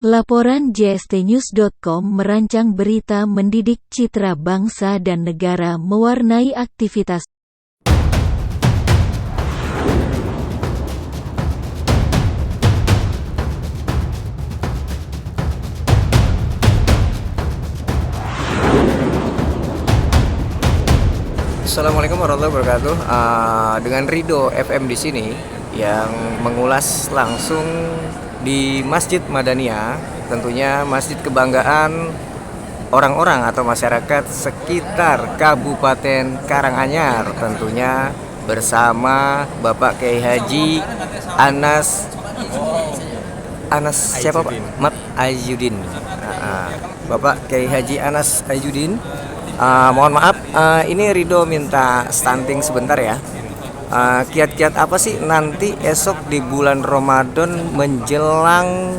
Laporan JSTnews.com merancang berita mendidik citra bangsa dan negara mewarnai aktivitas. Assalamualaikum warahmatullahi wabarakatuh. Dengan Rido FM di sini yang mengulas langsung di Masjid Madaniyah, tentunya masjid kebanggaan orang-orang atau masyarakat sekitar Kabupaten Karanganyar, tentunya bersama Bapak Kiai Haji Anas siapa Pak? Mat Ayyudin. Bapak Kiai Haji Anas Ayyudin. Mohon maaf, ini Rido minta stunting sebentar ya. Kiat-kiat apa sih nanti esok di bulan Ramadan menjelang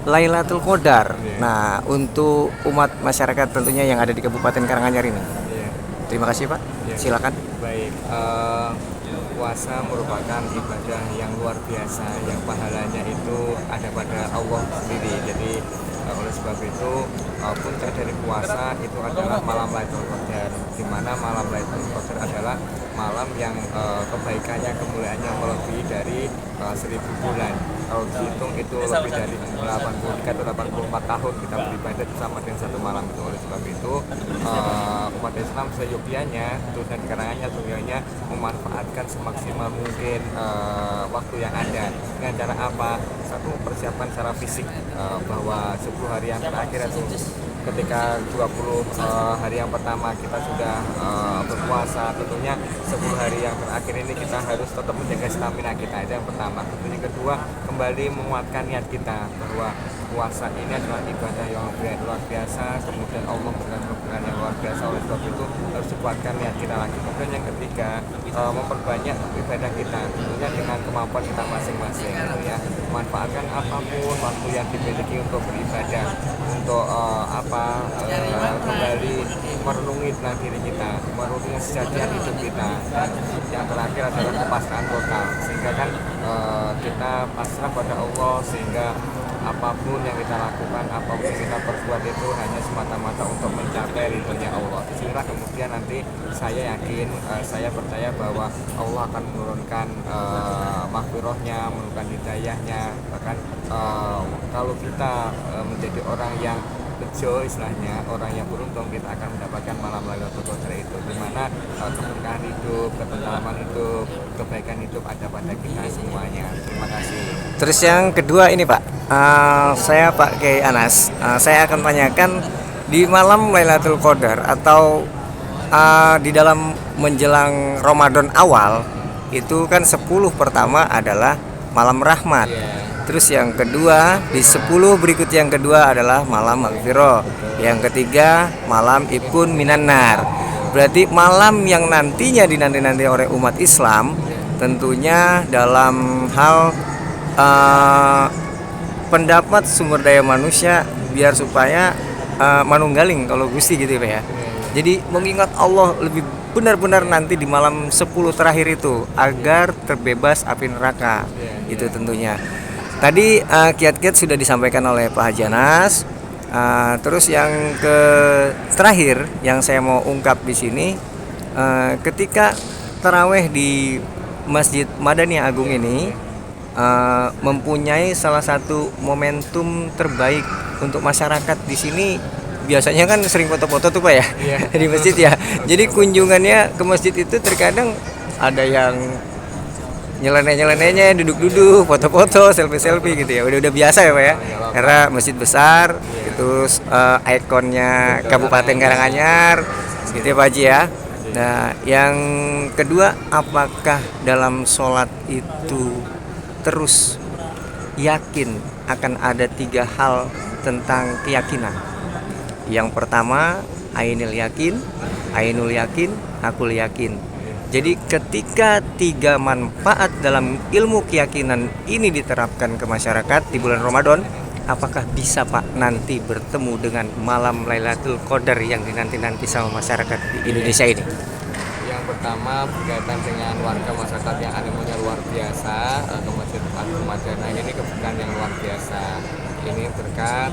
Lailatul Qadar? Nah, untuk umat masyarakat tentunya yang ada di Kabupaten Karanganyar ini. Terima kasih Pak. Silakan. Baik, puasa merupakan ibadah yang luar biasa, yang pahalanya itu ada pada Allah sendiri. Jadi oleh sebab itu puncak dari puasa itu adalah malam Lailatul Qadar, di mana malam Lailatul Qadar adalah malam yang kebaikannya, kemuliaannya melebihi dari 1000 bulan. Kalau dihitung itu lebih dari 84 tahun kita beribadah bersama dengan satu malam itu. Oleh sebab itu umat Islam seyogianya, terutama di Karanganyar seyogianya memanfaatkan semaksimal mungkin waktu yang ada. Dengan cara apa? Satu, persiapan secara fisik, bahwa 10 hari yang terakhir itu ketika 20 hari yang pertama kita sudah berpuasa, tentunya 10 hari yang terakhir ini kita harus tetap menjaga stamina kita, itu yang pertama. Tentunya yang kedua, kembali menguatkan niat kita bahwa puasa ini adalah ibadah yang luar biasa, kemudian Allah memberikan keberkahan yang luar biasa. Oleh sebab itu harus dikuatkan niat kita lagi. Kemudian yang ketiga, memperbanyak ibadah kita, tentunya dengan kemampuan kita masing-masing, gitu ya. Manfaatkan apapun waktu yang dimiliki untuk beribadah, untuk kembali merenungi tentang diri kita, merenungi sejatian hidup kita, dan yang terakhir adalah kepasrahan total, sehingga kan kita pasrah pada Allah, sehingga apapun yang kita lakukan, apapun yang kita perbuat itu hanya semata-mata untuk mencapai ridhonya Allah. Sehingga kemudian nanti saya yakin, saya percaya bahwa Allah akan menurunkan maghfirahnya, menurunkan hidayahnya. Bahkan kalau kita menjadi orang yang bejo, istilahnya orang yang beruntung, kita akan mendapatkan malam Lailatul Qadar itu, di mana keberkahan hidup, ketentraman hidup, kebaikan hidup ada pada kita semuanya. Terima kasih. Terus yang kedua ini Pak, saya Pak Kiai Anas, saya akan tanyakan di malam Lailatul Qadar atau di dalam menjelang Ramadan awal itu kan 10 pertama adalah malam rahmat. Terus yang kedua, di 10 berikut yang kedua adalah malam maghfirah. Yang ketiga, malam ikun minan nar. Berarti malam yang nantinya dinanti-nanti oleh umat Islam, tentunya dalam hal pendapat sumber daya manusia, biar supaya manunggaling kalau Gusti gitu ya. Jadi mengingat Allah lebih benar-benar nanti di malam 10 terakhir itu agar terbebas api neraka. Itu tentunya. Tadi kiat-kiat sudah disampaikan oleh Pak Haji Anas. Terus yang terakhir yang saya mau ungkap di sini, ketika taraweh di Masjid Madaniyah Agung ini mempunyai salah satu momentum terbaik untuk masyarakat di sini. Biasanya kan sering foto-foto tuh Pak ya, di masjid ya. Jadi kunjungannya ke masjid itu terkadang ada yang nyeleneh-nyelenehnya, duduk-duduk, foto-foto, selfie-selfie gitu ya. Udah biasa ya Pak ya. Karena masjid besar, terus ikonnya Kabupaten Karanganyar, gitu ya Pak Haji ya. Nah, yang kedua, apakah dalam sholat itu terus yakin akan ada 3 hal tentang keyakinan? Yang pertama, ainul yakin, akul yakin. Jadi ketika 3 manfaat dalam ilmu keyakinan ini diterapkan ke masyarakat di bulan Ramadan, apakah bisa Pak nanti bertemu dengan malam Lailatul Qadar yang dinanti-nanti sama masyarakat di Indonesia ini? Yang pertama, berkaitan dengan warga masyarakat yang animonya luar biasa ke Masjid Agung Madaniyah, ini kebukaan yang luar biasa. ini berkat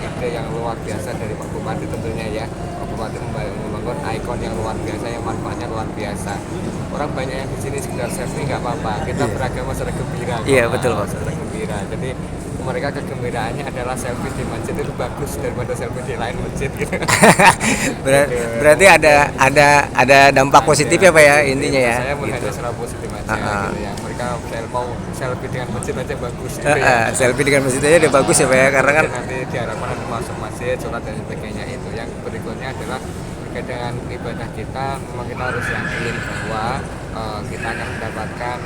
ide yang luar biasa dari Pak Bupati tentunya ya. Pak Bupati membangun ikon yang luar biasa, yang manfaatnya luar biasa. Orang banyak yang di sini sekedar selfie nggak apa-apa. Kita beragama secara gembira. Iya, betul, Pak. Secara gembira. Jadi mereka kegembiraannya adalah selfie di masjid itu bagus daripada selfie di lain masjid gitu. Berarti ada dampak positif ya Pak ya intinya ya. Saya melihatnya Gitu. secara positif aja gitu ya. Mereka mau selfie dengan masjid aja bagus gitu ya. Selfie dengan masjid aja udah bagus ya Pak ya, karena kan Nanti diharapkan nanti masuk masjid, sholat dan sebagainya itu. Yang berikutnya adalah terkait dengan ibadah kita, memang kita harus yakin bahwa kita akan mendapatkan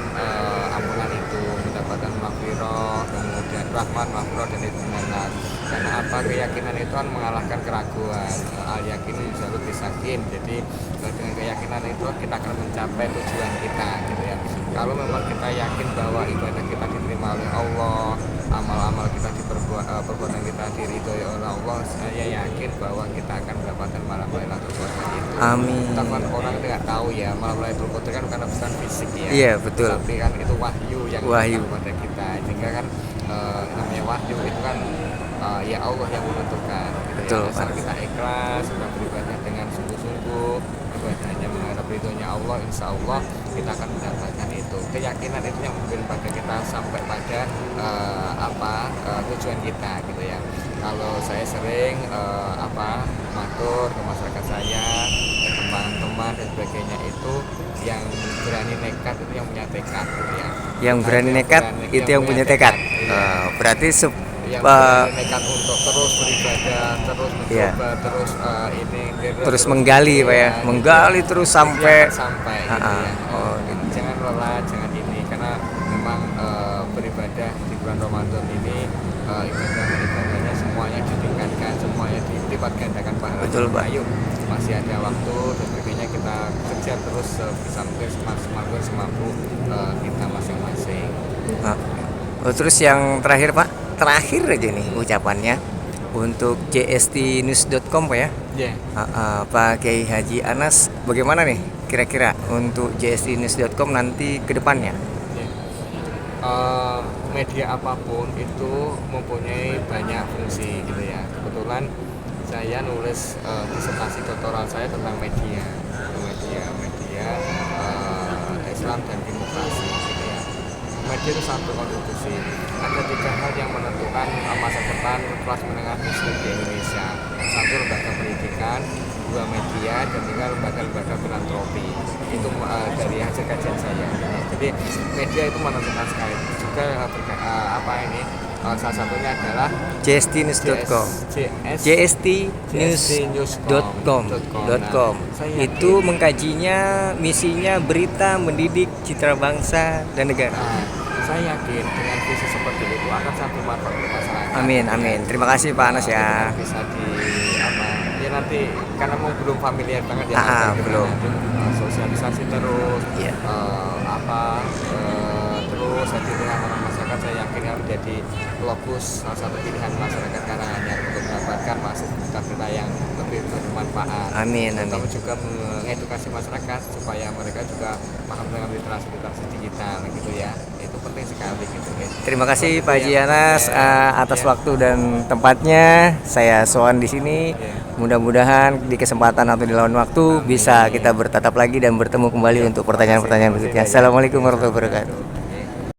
ampunan itu, mendapatkan maghfirah, kemudian rahmat, maghfirah dan itu benar. Karena apa, keyakinan itu kan mengalahkan keraguan. Al yakin selalu disakin. Jadi dengan keyakinan itu kita akan mencapai tujuan kita gitu ya. Kalau memang kita yakin bahwa ibadah kita diterima oleh Allah, amal-amal kita perbuatan kita diridhoi oleh Allah, saya yakin bahwa kita akan mendapatkan malam Lailatul Qadar itu. amin. Kita kan orang tidak tahu ya, malam Lailatul Qadar kan bukan urusan fisik ya. Iya, betul. Tapi kan itu wahyu yang Wahyu. datang kepada kita. Sehingga kan namanya wahyu itu kan ya Allah yang menentukan. Gitu Betul, ya. Asal Pak. kita ikhlas, kita beribadah dengan sungguh-sungguh, ibadahnya mengharap ridhonya Allah, insya Allah kita akan mendapatkan itu. Keyakinan itu yang mungkin pada kita sampai pada tujuan kita gitu ya. Kalau saya sering matur ke masyarakat saya, ke teman-teman dan sebagainya, itu yang berani nekat itu yang punya tekad gitu ya. Yang berani nekat itu yang punya tekad. Iya. Berarti Yang berani nekat untuk terus beribadah, terus Iya. mencoba, terus terus menggali Pak ya, menggali terus sampai sampai gitu ya. Oh, gitu. Jangan lelah, jangan ini, karena memang beribadah di bulan Ramadan ini ibadahnya semuanya ditingkatkan, semuanya dilipat gandakan pahalanya. Betul, Pak. Ayo, masih ada waktu dan sebagainya, kita kejar terus sebisa mungkin, semaksimal semampu kita masing-masing. Terus yang terakhir Pak, terakhir aja nih ucapannya untuk jstnews.com Pak ya. Ya. Pak Kiai Haji Anas, bagaimana nih kira-kira untuk jstnews.com nanti ke depannya? Media apapun itu mempunyai banyak fungsi gitu ya. Kebetulan saya nulis disertasi doktoral saya tentang media Islam dan demokrasi gitu ya. Media itu satu kontribusi. Ada 3 hal yang menentukan masa depan kelas menengah muslim di Indonesia. 1 lembaga pendidikan, 2 media, dan 3 lembaga-lembaga filantropi. Itu dari hasil kajian saya. Jadi media itu menentukan sekali. Juga salah satunya adalah jstnews.com. jstnews.com. Itu mengkajinya, misinya berita mendidik citra bangsa dan negara. Saya yakin dengan visi seperti itu akan sangat bermanfaat untuk masyarakat. Amin. Terima kasih Pak Anas ya. Bisa ya nanti karena belum familiar banget ya. Belum. Sosialisasi terus. Iya. Terus Terus dengan orang masyarakat, saya yakin akan menjadi lokus salah satu pilihan masyarakat Karanganyar untuk mendapatkan masuk berita yang lebih bermanfaat. Amin. Kami juga mengedukasi masyarakat supaya mereka juga paham dengan literasi digital gitu ya. Itu penting sekali gitu. Terima kasih Pak Haji Anas atas waktu dan tempatnya. Saya Soan di sini. Mudah-mudahan di kesempatan atau di lain waktu bisa kita bertatap lagi dan bertemu kembali untuk pertanyaan-pertanyaan berikutnya. Assalamualaikum warahmatullahi wabarakatuh.